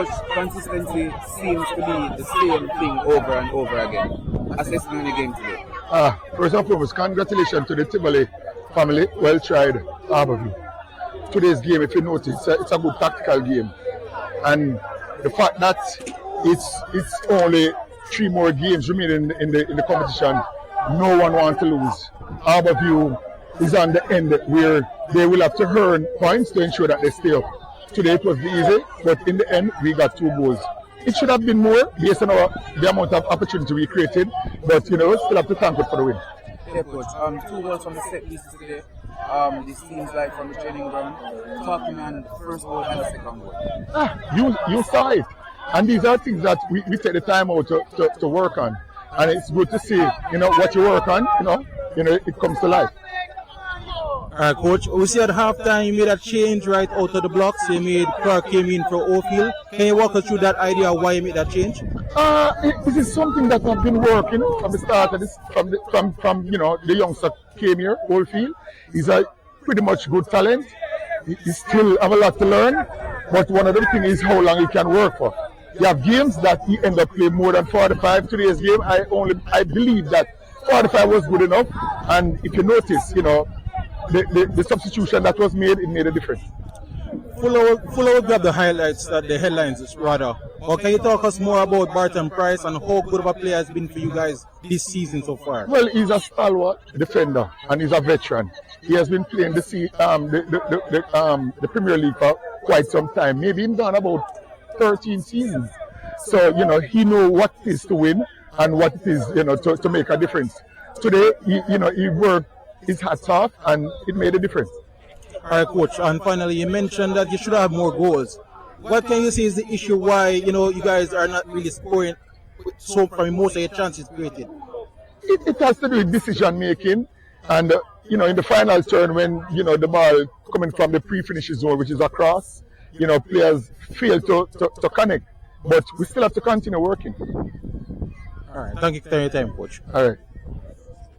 Coach, consistency seems to be the same thing over and over again. Assessing on the game today. First and foremost, congratulations to the Tivoli family. Well tried, Harbour View. Today's game, if you notice, it's a good tactical game. And the fact that it's only 3 more games remaining in the competition, no one wants to lose. Harbour View is on the end where they will have to earn points to ensure that they stay up. Today it was easy, but in the end we got 2 goals. It should have been more based on the amount of opportunity we created, but still have to thank it for the win. Yeah, Coach. 2 goals from the set pieces today. This seems like from the training ground, talking on the first goal and the second goal. You saw it. And these are things that we take the time out to work on. And it's good to see, what you work on, it comes to life. Alright, Coach. We see at halftime you made a change right out of the blocks. You made Clark came in for Oldfield. Can you walk us through that idea why you made that change? This is something that I've been working from the start of this, from the youngster came here, Oldfield. He's a pretty much good talent. He still have a lot to learn, but one of the things is how long he can work for. You have games that he end up playing more than 45. Today's game, I believe that 45 was good enough, and if you notice, the substitution that was made, it made a difference. Full grab the highlights, the headlines rather. Or can you talk us more about Barton Price and how good of a player has been for you guys this season so far? Well, he's a stalwart defender and he's a veteran. He has been playing the Premier League for quite some time. Maybe he's done about 13 seasons. So he knows what it is to win and what it is to make a difference. Today, he worked his hats off and it made a difference. Alright, Coach, and finally you mentioned that you should have more goals. What can you say is the issue why you guys are not really scoring so from most of your chances created? It has to do with decision making, and in the final turn when the ball coming from the pre-finish zone, which is across, players fail to connect, but we still have to continue working. Alright, thank you for your time, Coach. Alright.